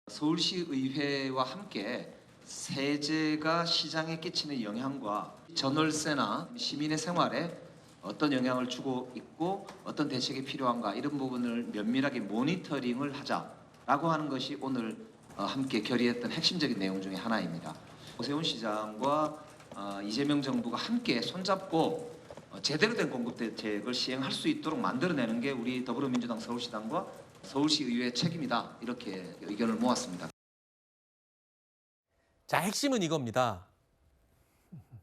서울시의회와 함께 세제가 시장에 끼치는 영향과 전월세나 시민의 생활에 어떤 영향을 주고 있고 어떤 대책이 필요한가 이런 부분을 면밀하게 모니터링을 하자라고 하는 것이 오늘 함께 결의했던 핵심적인 내용 중에 하나입니다. 오세훈 시장과 이재명 정부가 함께 손잡고 제대로 된 공급 대책을 시행할 수 있도록 만들어내는 게 우리 더불어민주당 서울시당과 서울시의회의 책임이다. 이렇게 의견을 모았습니다. 자, 핵심은 이겁니다.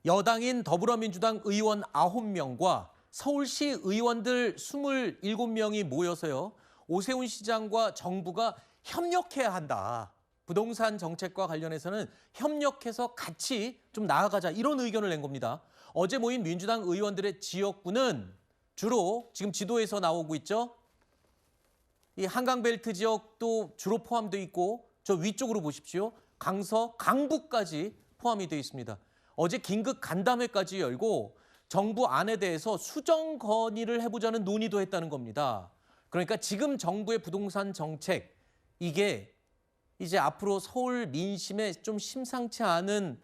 여당인 더불어민주당 의원 9명과 서울시 의원들 27명이 모여서요. 오세훈 시장과 정부가 협력해야 한다. 부동산 정책과 관련해서는 협력해서 같이 좀 나아가자 이런 의견을 낸 겁니다. 어제 모인 민주당 의원들의 지역구는 주로 지금 지도에서 나오고 있죠. 이 한강벨트 지역도 주로 포함되어 있고 저 위쪽으로 보십시오. 강서, 강북까지 포함이 되어 있습니다. 어제 긴급 간담회까지 열고 정부 안에 대해서 수정 건의를 해보자는 논의도 했다는 겁니다. 그러니까 지금 정부의 부동산 정책 이게 이제 앞으로 서울 민심에 좀 심상치 않은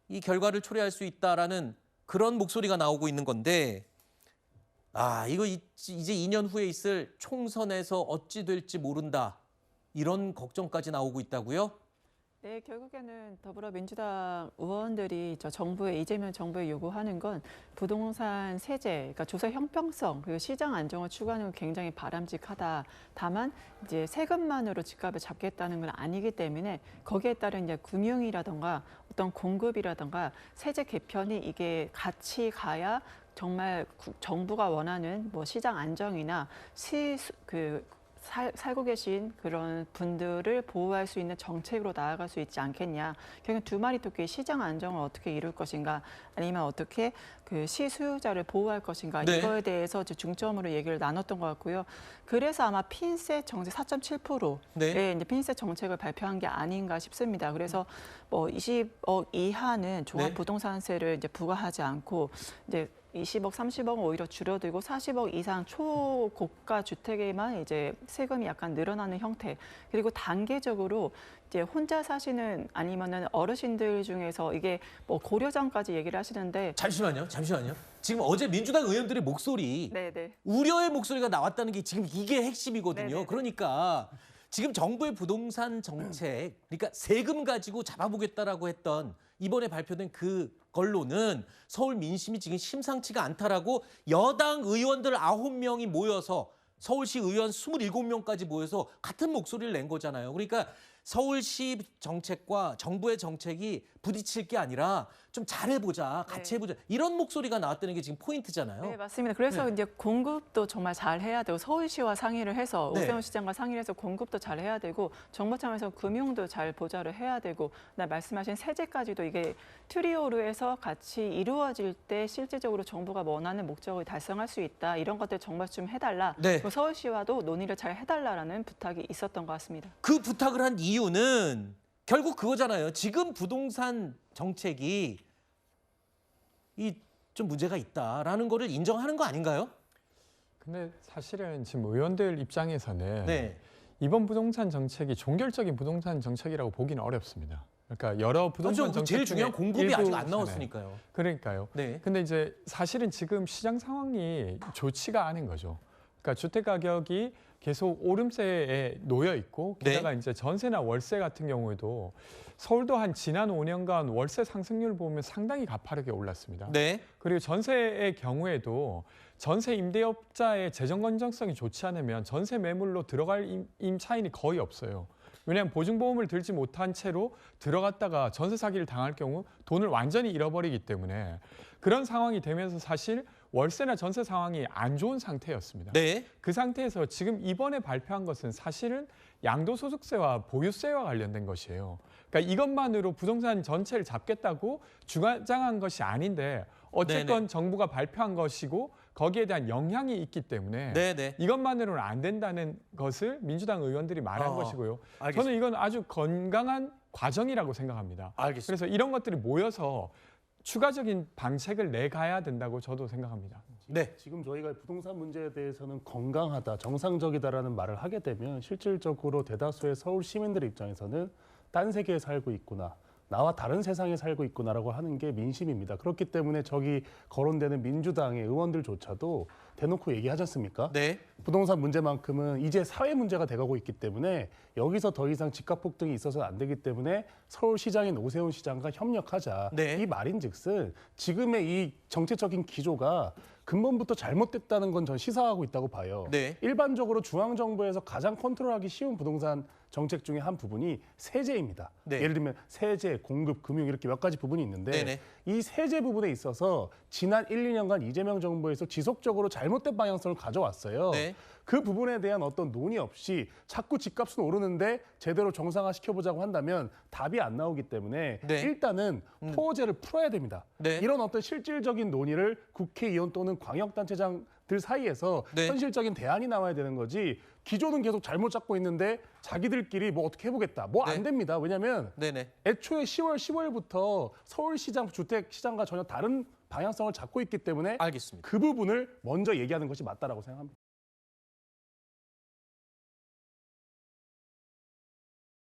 이 결과를 초래할 수 있다라는 그런 목소리가 나오고 있는 건데 이거 이제 2년 후에 있을 총선에서 어찌 될지 모른다. 이런 걱정까지 나오고 있다고요? 네, 결국에는 더불어민주당 의원들이 이재명 정부에 요구하는 건 부동산 세제, 그러니까 조세 형평성 그리고 시장 안정을 추구하는 건 굉장히 바람직하다. 다만 이제 세금만으로 집값을 잡겠다는 건 아니기 때문에 거기에 따른 이제 금융이라든가 어떤 공급이라든가 세제 개편이 이게 같이 가야 정말 정부가 원하는 뭐 시장 안정이나 살고 계신 그런 분들을 보호할 수 있는 정책으로 나아갈 수 있지 않겠냐. 결국 두 마리 토끼 시장 안정을 어떻게 이룰 것인가 아니면 어떻게 그 시수요자를 보호할 것인가 네. 이거에 대해서 중점으로 얘기를 나눴던 것 같고요. 그래서 아마 핀셋 정책 4.7%의 네. 이제 핀셋 정책을 발표한 게 아닌가 싶습니다. 그래서 뭐 20억 이하는 종합부동산세를 이제 부과하지 않고 이제 20억, 30억은 오히려 줄어들고 40억 이상 초고가 주택에만 이제 세금이 약간 늘어나는 형태. 그리고 단계적으로 이제 혼자 사시는 아니면은 어르신들 중에서 이게 뭐 고려장까지 얘기를 하시는데 잠시만요. 지금 어제 민주당 의원들의 목소리, 네네. 우려의 목소리가 나왔다는 게 지금 이게 핵심이거든요. 네네네. 그러니까 지금 정부의 부동산 정책, 그러니까 세금 가지고 잡아보겠다라고 했던 이번에 발표된 그걸로는 서울 민심이 지금 심상치가 않다라고 여당 의원들 9명이 모여서 서울시 의원 27명까지 모여서 같은 목소리를 낸 거잖아요. 그러니까 서울시 정책과 정부의 정책이 부딪힐 게 아니라 좀 잘해보자, 같이 해보자 이런 목소리가 나왔다는 게 지금 포인트잖아요. 네, 맞습니다. 그래서 이제 공급도 정말 잘 해야 되고 서울시와 상의를 해서 오세훈 시장과 상의를 해서 공급도 잘 해야 되고 정부 차원에서 금융도 잘 보좌를 해야 되고 말씀하신 세제까지도 이게 트리오로 해서 같이 이루어질 때 실질적으로 정부가 원하는 목적을 달성할 수 있다. 이런 것들 정말 좀 해달라. 네. 그리고 서울시와도 논의를 잘 해달라라는 부탁이 있었던 것 같습니다. 그 부탁을 한 이유는 결국 그거잖아요. 지금 부동산 정책이 좀 문제가 있다라는 거를 인정하는 거 아닌가요? 근데 사실은 지금 의원들 입장에서는 네. 이번 부동산 정책이 종결적인 부동산 정책이라고 보기는 어렵습니다. 그러니까 여러 부동산 정책 제일 중요한 중에 공급이 일부 아직 안 나왔으니까요. 그러니까요. 네. 근데 이제 사실은 지금 시장 상황이 좋지가 않은 거죠. 그러니까 주택 가격이 계속 오름세에 놓여 있고 게다가 이제 전세나 월세 같은 경우에도 서울도 한 지난 5년간 월세 상승률 보면 상당히 가파르게 올랐습니다. 네. 그리고 전세의 경우에도 전세 임대업자의 재정 건전성이 좋지 않으면 전세 매물로 들어갈 임차인이 거의 없어요. 왜냐하면 보증보험을 들지 못한 채로 들어갔다가 전세 사기를 당할 경우 돈을 완전히 잃어버리기 때문에 그런 상황이 되면서 사실 월세나 전세 상황이 안 좋은 상태였습니다. 네. 그 상태에서 지금 이번에 발표한 것은 사실은 양도소득세와 보유세와 관련된 것이에요. 그러니까 이것만으로 부동산 전체를 잡겠다고 주장한 것이 아닌데 어쨌건 네네. 정부가 발표한 것이고 거기에 대한 영향이 있기 때문에 네네. 이것만으로는 안 된다는 것을 민주당 의원들이 말한 것이고요. 알겠습니다. 저는 이건 아주 건강한 과정이라고 생각합니다. 알겠습니다. 그래서 이런 것들이 모여서 추가적인 방책을 내가야 된다고 저도 생각합니다. 네. 지금 저희가 부동산 문제에 대해서는 건강하다, 정상적이다라는 말을 하게 되면 실질적으로 대다수의 서울 시민들 입장에서는 딴 세계에 살고 있구나, 나와 다른 세상에 살고 있구나라고 하는 게 민심입니다. 그렇기 때문에 저기 거론되는 민주당의 의원들조차도 대놓고 얘기하지 않습니까? 네. 부동산 문제만큼은 이제 사회 문제가 돼가고 있기 때문에 여기서 더 이상 집값 폭등이 있어서는 안 되기 때문에 서울시장인 오세훈 시장과 협력하자. 네. 이 말인즉슨 지금의 이 정책적인 기조가 근본부터 잘못됐다는 건 전 시사하고 있다고 봐요. 네. 일반적으로 중앙정부에서 가장 컨트롤하기 쉬운 부동산 정책 중에 한 부분이 세제입니다. 네. 예를 들면 세제, 공급, 금융 이렇게 몇 가지 부분이 있는데 네네. 이 세제 부분에 있어서 지난 1, 2년간 이재명 정부에서 지속적으로 잘못된 방향성을 가져왔어요. 네. 그 부분에 대한 어떤 논의 없이 자꾸 집값은 오르는데 제대로 정상화 시켜보자고 한다면 답이 안 나오기 때문에 네. 일단은 토어제를 풀어야 됩니다. 네. 이런 어떤 실질적인 논의를 국회의원 또는 광역단체장들 사이에서 네. 현실적인 대안이 나와야 되는 거지 기조는 계속 잘못 잡고 있는데 자기들끼리 뭐 어떻게 해보겠다. 뭐 안 네. 됩니다. 왜냐하면 네네. 애초에 10월부터 서울시장 주택시장과 전혀 다른 방향성을 잡고 있기 때문에 알겠습니다. 그 부분을 먼저 얘기하는 것이 맞다라고 생각합니다.